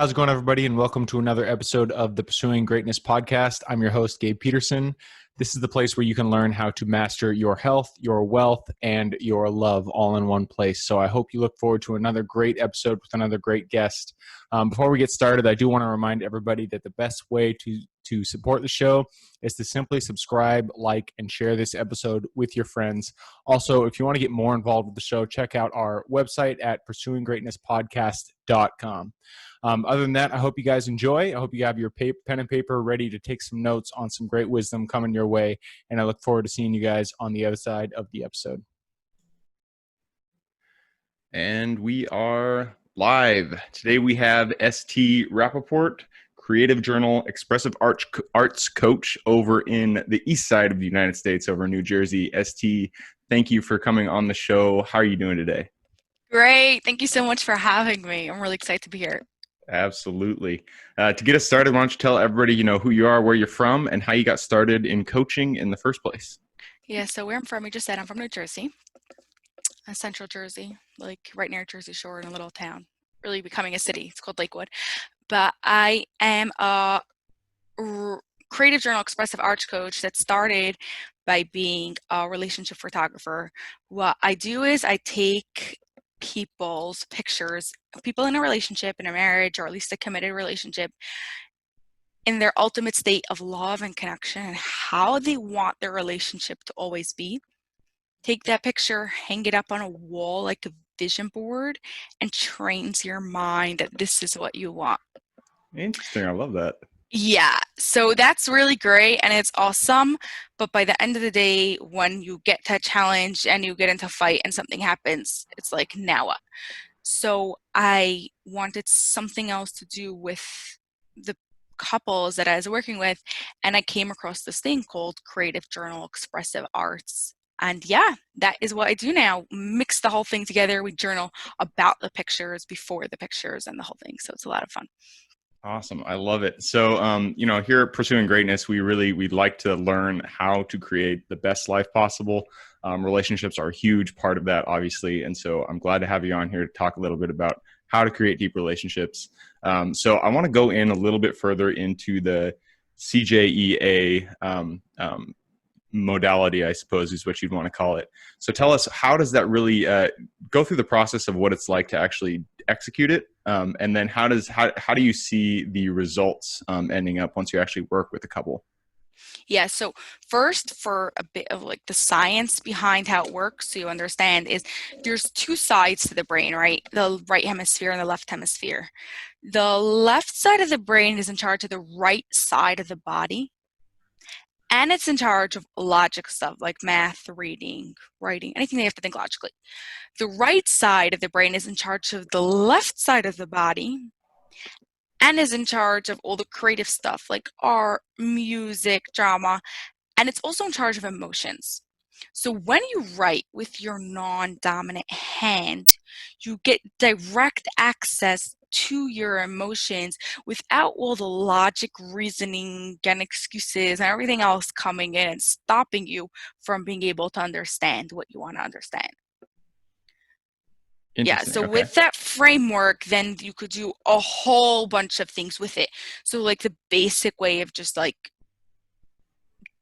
How's it going, everybody, and welcome to another episode of the Pursuing Greatness podcast. I'm your host, Gabe Peterson. This is the place where you can learn how to master your health, your wealth, and your love all in one place. So I hope you look forward to another great episode with another great guest. Before we get started, I do want to remind everybody that the best way to support the show is to simply subscribe, like, and share this episode with your friends. Also, if you want to get more involved with the show, check out our website at pursuinggreatnesspodcast.com. Other than that, I hope you guys enjoy. I hope you have your pen and paper ready to take some notes on some great wisdom coming your way. And I look forward to seeing you guys on the other side of the episode. And we are live. Today we have ST Rappaport, Creative Journal Expressive Arts coach over in the east side of the United States, over in New Jersey. ST, thank you for coming on the show. How are you doing today? Great. Thank you so much for having me. I'm really excited to be here. Absolutely. To get us started, why don't you tell everybody, who you are, where you're from, and how you got started in coaching in the first place? Yeah, so where I'm from, you just said I'm from New Jersey, central Jersey, like right near Jersey Shore in a little town, really becoming a city. It's called Lakewood. But I am a Creative Journal Expressive Arts coach that started by being a relationship photographer. What I do is I take people's pictures, people in a relationship, in a marriage, or at least a committed relationship, in their ultimate state of love and connection and how they want their relationship to always be. Take that picture, hang it up on a wall like a vision board, and trains your mind that this is what you want. Interesting. I love that. Yeah, so that's really great and it's awesome. But by the end of the day, when you get that challenge and you get into a fight and something happens, it's like, now what? So I wanted something else to do with the couples that I was working with, and I came across this thing called Creative Journal Expressive Arts. And yeah, that is what I do now. Mix the whole thing together. We journal about the pictures, before the pictures, and the whole thing. So it's a lot of fun. Awesome. I love it. So, here at Pursuing Greatness, we'd like to learn how to create the best life possible. Relationships are a huge part of that, obviously. And so I'm glad to have you on here to talk a little bit about how to create deep relationships. So I want to go in a little bit further into the CJEA modality, I suppose is what you'd want to call it. So tell us, how does that really go through the process of what it's like to actually execute it? And then how do you see the results ending up once you actually work with a couple? Yeah, so first, for a bit of like the science behind how it works, so you understand, is there's two sides to the brain, right? The right hemisphere and the left hemisphere. The left side of the brain is in charge of the right side of the body, and it's in charge of logic stuff like math, reading, writing, anything they have to think logically. The right side of the brain is in charge of the left side of the body and is in charge of all the creative stuff like art, music, drama, and it's also in charge of emotions. So when you write with your non-dominant hand, you get direct access to your emotions without all the logic, reasoning, and excuses and everything else coming in and stopping you from being able to understand what you want to understand. Yeah, Interesting. so Okay. with that framework, then you could do a whole bunch of things with it. So like the basic way of just like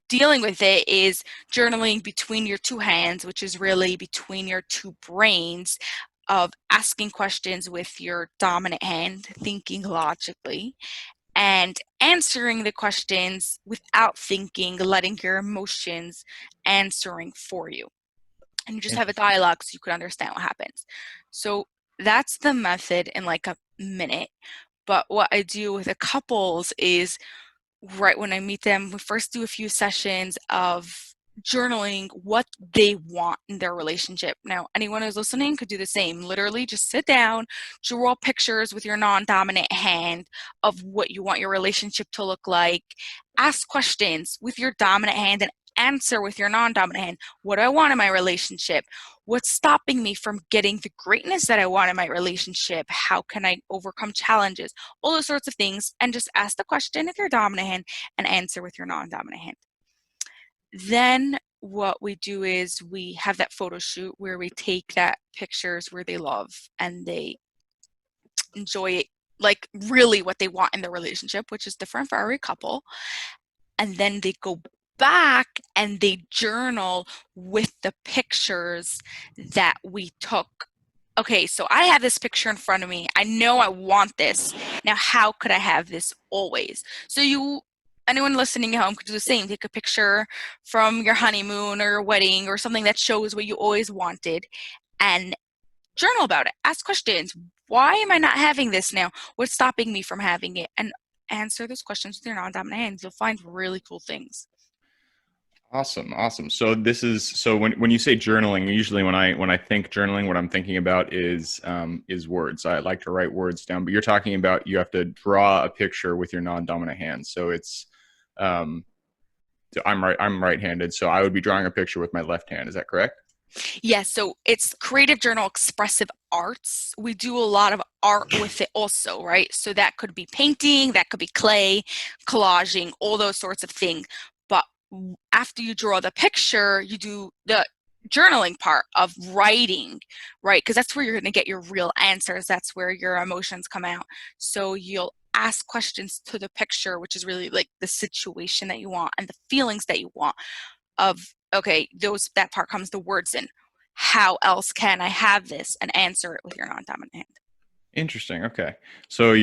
dealing with it is journaling between your two hands, which is really between your two brains, of asking questions with your dominant hand, thinking logically, and answering the questions without thinking, letting your emotions answering for you. And you just have a Interesting. dialogue so you could understand what happens. So that's the method in like a minute. But what I do with the couples is, right when I meet them, we first do a few sessions of journaling what they want in their relationship. Now, anyone who's listening could do the same. Literally just sit down, draw pictures with your non-dominant hand of what you want your relationship to look like. Ask questions with your dominant hand and answer with your non-dominant hand. What do I want in my relationship? What's stopping me from getting the greatness that I want in my relationship? How can I overcome challenges? All those sorts of things. And just ask the question with your dominant hand and answer with your non-dominant hand. Then what we do is we have that photo shoot where we take that pictures where they love and they enjoy it like really what they want in the relationship, which is different for every couple. And then they go back and they journal with the pictures that we took. Okay, so I have this picture in front of me. I know I want this. Now, how could I have this always? So anyone listening at home could do the same. Take a picture from your honeymoon or your wedding or something that shows what you always wanted and journal about it. Ask questions. Why am I not having this now? What's stopping me from having it? And answer those questions with your non-dominant hands. You'll find really cool things. Awesome, awesome. So when you say journaling, usually when I think journaling, what I'm thinking about is words. I like to write words down, but you're talking about you have to draw a picture with your non-dominant hand. So it's I'm right-handed, so I would be drawing a picture with my left hand. Is that correct? Yes, so it's Creative Journal Expressive Arts. We do a lot of art with it also, right? So that could be painting, that could be clay, collaging, all those sorts of things. But after you draw the picture, you do the journaling part of writing, right? Because that's where you're going to get your real answers. That's where your emotions come out. So you'll ask questions to the picture, which is really like the situation that you want and the feelings that you want of, okay, that part comes the words in. How else can I have this, and answer it with your non-dominant hand? Interesting. Okay. So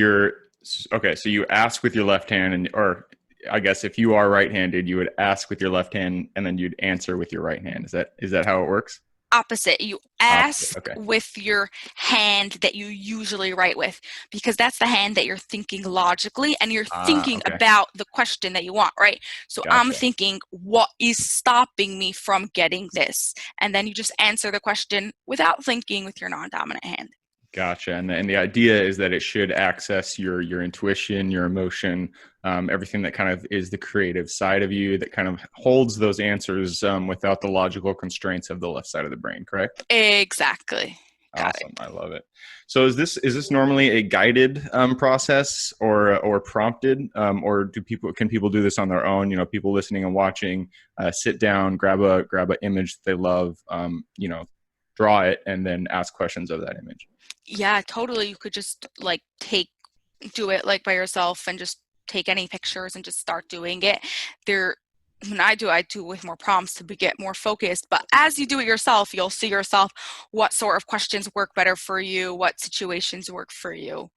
so you ask with your left hand, or I guess if you are right-handed, you would ask with your left hand and then you'd answer with your right hand. Is that how it works? Opposite. You ask Okay. with your hand that you usually write with, because that's the hand that you're thinking logically and you're thinking Okay. about the question that you want, right? So I'm Gotcha. thinking, what is stopping me from getting this? And then you just answer the question without thinking with your non-dominant hand. Gotcha. And the idea is that it should access your intuition, your emotion, everything that kind of is the creative side of you that kind of holds those answers without the logical constraints of the left side of the brain, correct? Exactly. Got it. Awesome. I love it. So is this normally a guided process or prompted, or can people do this on their own? You know, people listening and watching, sit down, grab a image that they love, draw it, and then ask questions of that image. Yeah, totally. You could just like do it like by yourself and just take any pictures and just start doing it. When I do it with more prompts to get more focused. But as you do it yourself, you'll see yourself what sort of questions work better for you, what situations work for you,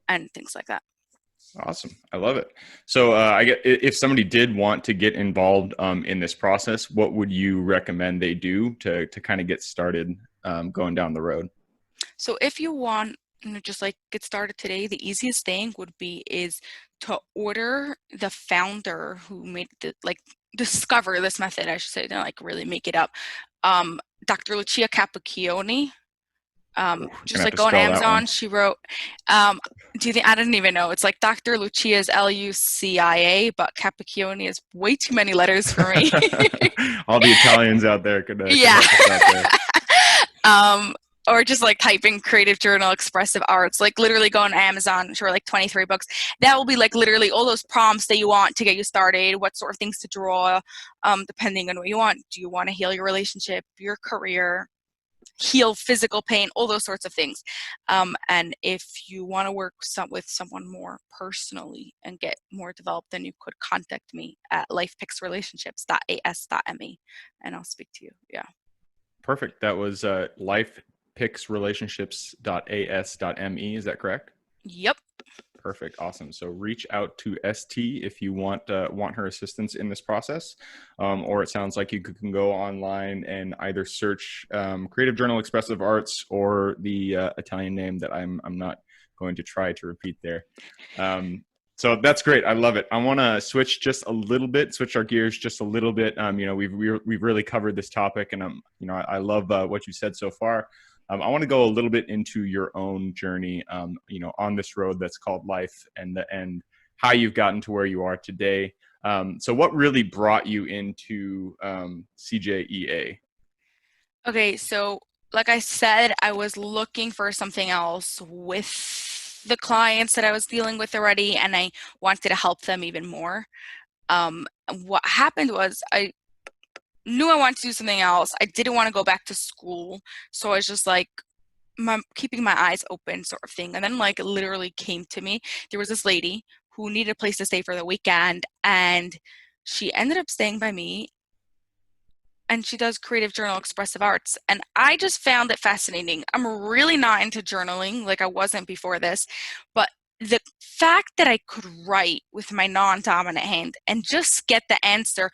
and things like that. Awesome. I love it. So I get if somebody did want to get involved in this process, what would you recommend they do to kind of get started going down the road? So if you want just like get started today, the easiest thing would be is to order the founder who made discover this method, I should say, don't like really make it up. Dr. Lucia Capacchione. You're gonna Just have like to go on spell that one. Amazon, she wrote, do you think, I didn't even know. It's like Dr. Lucia's Lucia, but Capacchione is way too many letters for me. All the Italians out there could Yeah. help us out there. Or just like typing Creative Journal Expressive Arts, like literally go on Amazon for like 23 books. That will be like literally all those prompts that you want to get you started, what sort of things to draw, depending on what you want. Do you want to heal your relationship, your career, heal physical pain, all those sorts of things. And if you want to work with someone more personally and get more developed, then you could contact me at lifepicksrelationships.as.me and I'll speak to you. Yeah. Perfect. That was lifepicksrelationships.as.me. Is that correct? Yep. Perfect. Awesome. So reach out to ST if you want her assistance in this process, or it sounds like you can go online and either search Creative Journal Expressive Arts or the Italian name that I'm not going to try to repeat there. So that's great. I love it. I want to switch our gears just a little bit. We've really covered this topic, and I love what you said so far. I want to go a little bit into your own journey, on this road that's called life, and how you've gotten to where you are today. So what really brought you into CJEA? Okay, so like I said, I was looking for something else with the clients that I was dealing with already, and I wanted to help them even more. What happened was I knew I wanted to do something else. I didn't want to go back to school, so I was just like, keeping my eyes open sort of thing. And then like literally came to me. There was this lady who needed a place to stay for the weekend, and she ended up staying by me, and she does Creative Journal Expressive Arts. And I just found it fascinating. I'm really not into journaling like I wasn't before this, but the fact that I could write with my non-dominant hand and just get the answer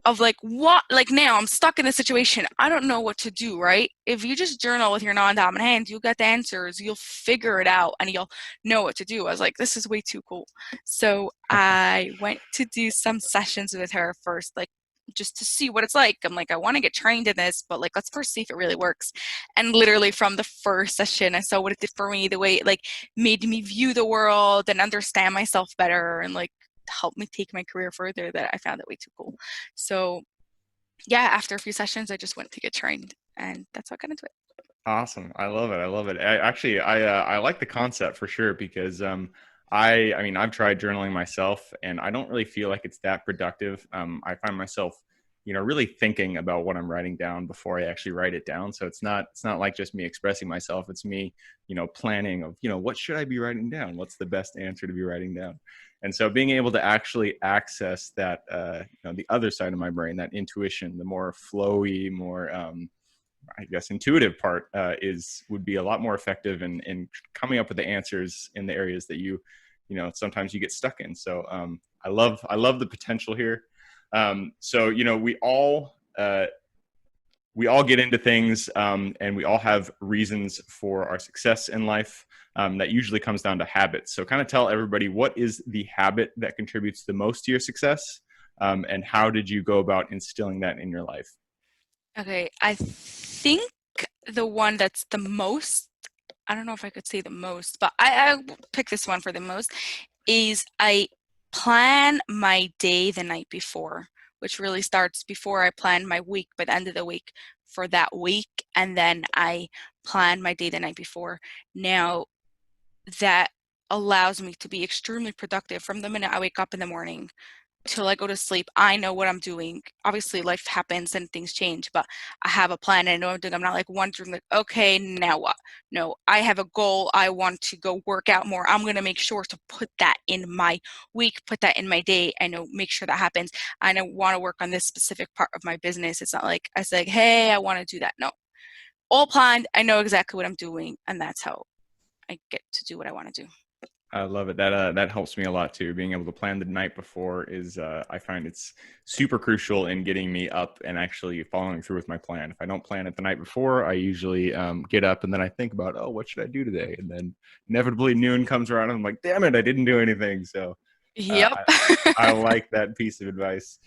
of like what, like now I'm stuck in a situation, I don't know what to do, right? If you just journal with your non-dominant hand, you'll get the answers, you'll figure it out, and you'll know what to do. I was like, this is way too cool. So I went to do some sessions with her first, like just to see what it's like. I'm like, I want to get trained in this, but like let's first see if it really works. And literally from the first session, I saw what it did for me, the way it like made me view the world and understand myself better, and like helped me take my career further, that I found it way too cool. So yeah, after a few sessions, I just went to get trained, and that's how I got into it. Awesome. I love it. I love it. I like the concept for sure because I mean I've tried journaling myself and I don't really feel like it's that productive. I find myself, really thinking about what I'm writing down before I actually write it down. So it's not like just me expressing myself. It's me, planning of, what should I be writing down? What's the best answer to be writing down? And so being able to actually access that, the other side of my brain, that intuition, the more flowy, more I guess intuitive part would be a lot more effective in coming up with the answers in the areas that sometimes you get stuck in. So I love the potential here. So we all get into things and we all have reasons for our success in life. That usually comes down to habits. So kind of tell everybody, what is the habit that contributes the most to your success, and how did you go about instilling that in your life? Okay, I think the one that's the most, I don't know if I could say the most, but I pick this one for the most, is I plan my day the night before, which really starts before I plan my week, by the end of the week for that week. And then I plan my day the night before. Now, that allows me to be extremely productive from the minute I wake up in the morning till I go to sleep. I know what I'm doing. Obviously, life happens and things change, but I have a plan and I know what I'm doing. I'm not like wondering, like, okay, now what? No, I have a goal. I want to go work out more. I'm going to make sure to put that in my week, put that in my day. I know, make sure that happens. I know, want to work on this specific part of my business. It's not like I say, hey, I want to do that. No, all planned. I know exactly what I'm doing, and that's how I get to do what I want to do. I love it. That helps me a lot too. Being able to plan the night before is I find it's super crucial in getting me up and actually following through with my plan. If I don't plan it the night before, I usually get up and then I think about, oh, what should I do today? And then inevitably noon comes around and I'm like, damn it, I didn't do anything. So uh, Yep. I like that piece of advice.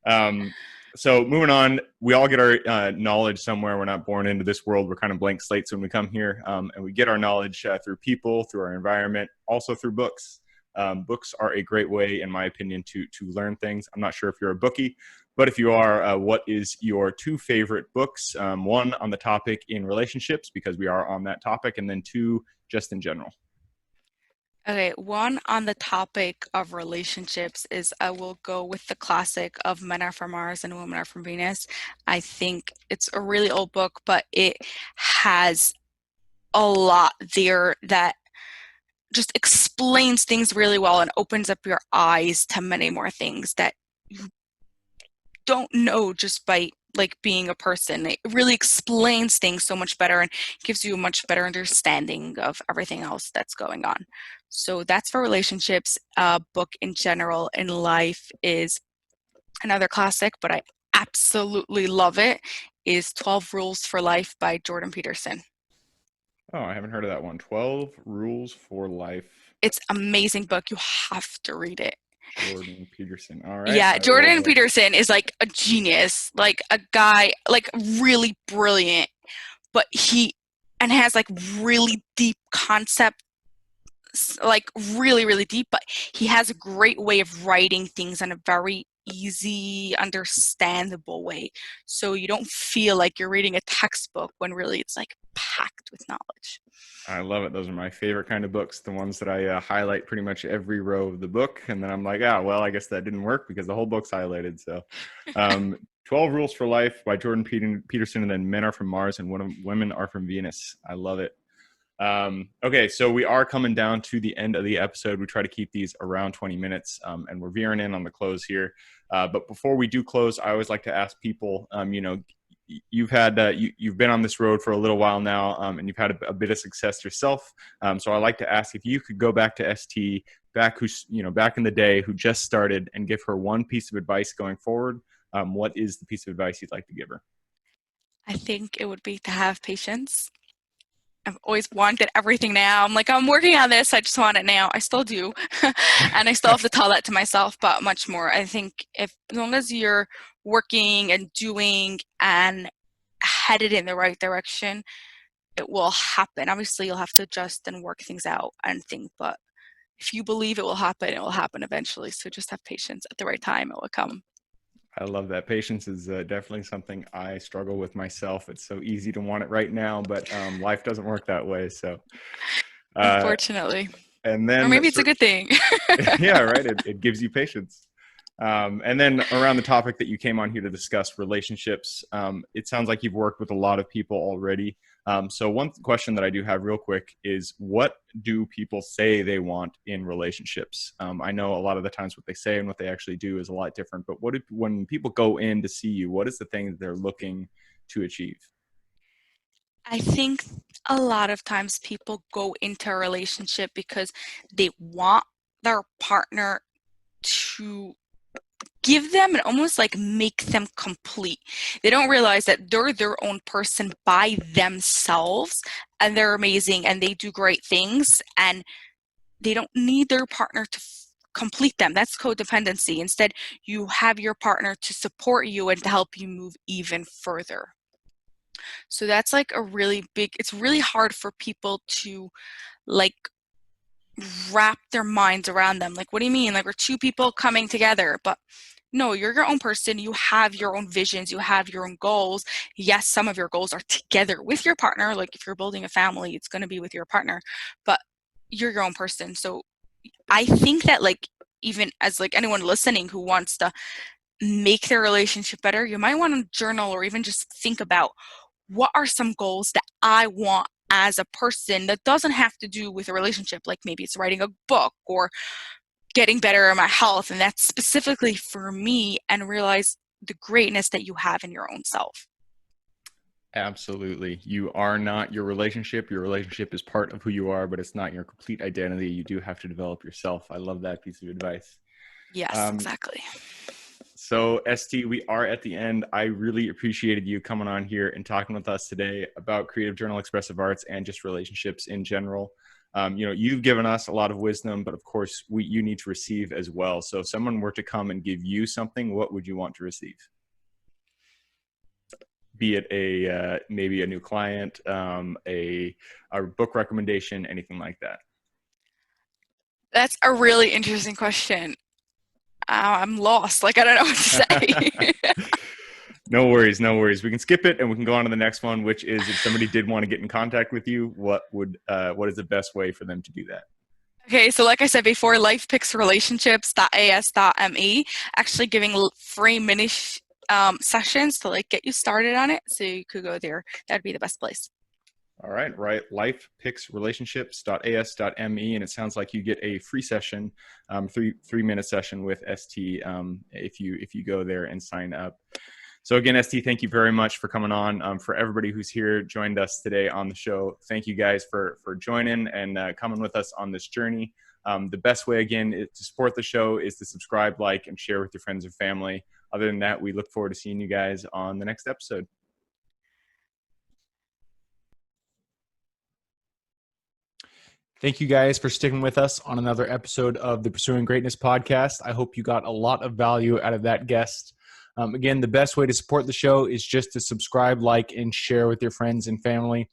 Um, so moving on, we all get our knowledge somewhere. We're not born into this world. We're kind of blank slates when we come here, and we get our knowledge through people, through our environment, also through books. Books are a great way, in my opinion, to learn things. I'm not sure if you're a bookie, but if you are, what is your two favorite books? One on the topic in relationships, because we are on that topic, and then two just in general. Okay, one on the topic of relationships is I will go with the classic of Men Are From Mars and Women Are From Venus. I think it's a really old book, but it has a lot there that just explains things really well and opens up your eyes to many more things that you don't know just by like being a person. It really explains things so much better and gives you a much better understanding of everything else that's going on. So that's for relationships. Book in general in life is another classic, but I absolutely love it, is 12 Rules for Life by Jordan Peterson. Oh, I haven't heard of that one. 12 Rules for Life, It's an amazing book. You have to read it. Jordan Peterson. All right. Yeah, I will. Jordan Peterson is like a genius, like a guy, like really brilliant, but he and has like really deep concepts, like really, really deep, but he has a great way of writing things in a very easy, understandable way. So you don't feel like you're reading a textbook when really it's like packed with knowledge. I love it. Those are my favorite kind of books, the ones that I highlight pretty much every row of the book. And then I'm like, well, I guess that didn't work because the whole book's highlighted. So 12 Rules for Life by Jordan Peterson, and then Men Are From Mars and Women Are From Venus. I love it. Okay, so we are coming down to the end of the episode. We try to keep these around 20 minutes, and we're veering in on the close here. But before we do close, I always like to ask people, you've been on this road for a little while now, and you've had a bit of success yourself. So I like to ask if you could go back to ST, back in the day, who just started, and give her one piece of advice going forward. What is the piece of advice you'd like to give her? I think it would be to have patience. I've always wanted everything now. I'm like, I'm working on this. I just want it now. I still do. And I still have to tell that to myself, but much more. I think as long as you're working and doing and headed in the right direction, it will happen. Obviously, you'll have to adjust and work things out and think, but if you believe it will happen eventually. So just have patience. At the right time, it will come. I love that. Patience is definitely something I struggle with myself. It's so easy to want it right now, but life doesn't work that way. So, unfortunately, and then, or maybe it's a good thing. Yeah, right. It gives you patience. And then around the topic that you came on here to discuss, relationships, it sounds like you've worked with a lot of people already. So one question that I do have real quick is, what do people say they want in relationships? I know a lot of the times what they say and what they actually do is a lot different, but when people go in to see you, what is the thing that they're looking to achieve? I think a lot of times people go into a relationship because they want their partner to give them and almost like make them complete. They don't realize that they're their own person by themselves, and they're amazing and they do great things, and they don't need their partner to complete them. That's codependency. Instead, you have your partner to support you and to help you move even further. So that's like it's really hard for people to like wrap their minds around them. Like, what do you mean? Like, we're two people coming together, but no, you're your own person. You have your own visions. You have your own goals. Yes, some of your goals are together with your partner. Like, if you're building a family, it's going to be with your partner, but you're your own person. So I think that, like, even as like anyone listening who wants to make their relationship better, you might want to journal or even just think about, what are some goals that I want as a person that doesn't have to do with a relationship? Like, maybe it's writing a book or getting better at my health, and that's specifically for me, and realize the greatness that you have in your own self. Absolutely. You are not your relationship. Your relationship is part of who you are, but it's not your complete identity. You do have to develop yourself. I love that piece of advice. Yes, exactly. So, ST, we are at the end. I really appreciated you coming on here and talking with us today about Creative Journal Expressive Arts and just relationships in general. You've given us a lot of wisdom, but of course, you need to receive as well. So if someone were to come and give you something, what would you want to receive? Be it maybe a new client, a book recommendation, anything like that. That's a really interesting question. I'm lost. Like, I don't know what to say. No worries. We can skip it and we can go on to the next one, which is, if somebody did want to get in contact with you, what is the best way for them to do that? Okay, so like I said before, lifepicksrelationships.as.me, actually giving free mini sessions to like get you started on it. So you could go there. That'd be the best place. All right. Lifepicksrelationships.as.me, and it sounds like you get a free session, 3-minute session with ST, if you go there and sign up. So again, ST, thank you very much for coming on. For everybody who's here, joined us today on the show, thank you guys for joining and coming with us on this journey. The best way, again, to support the show is to subscribe, like, and share with your friends and family. Other than that, we look forward to seeing you guys on the next episode. Thank you guys for sticking with us on another episode of the Pursuing Greatness podcast. I hope you got a lot of value out of that guest. Again, the best way to support the show is just to subscribe, like, and share with your friends and family.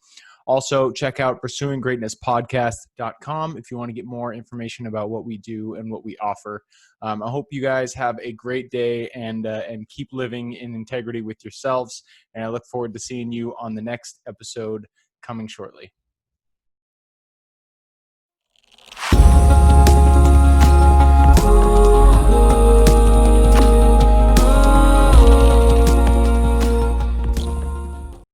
Also, check out pursuinggreatnesspodcast.com if you want to get more information about what we do and what we offer. I hope you guys have a great day and keep living in integrity with yourselves. And I look forward to seeing you on the next episode coming shortly.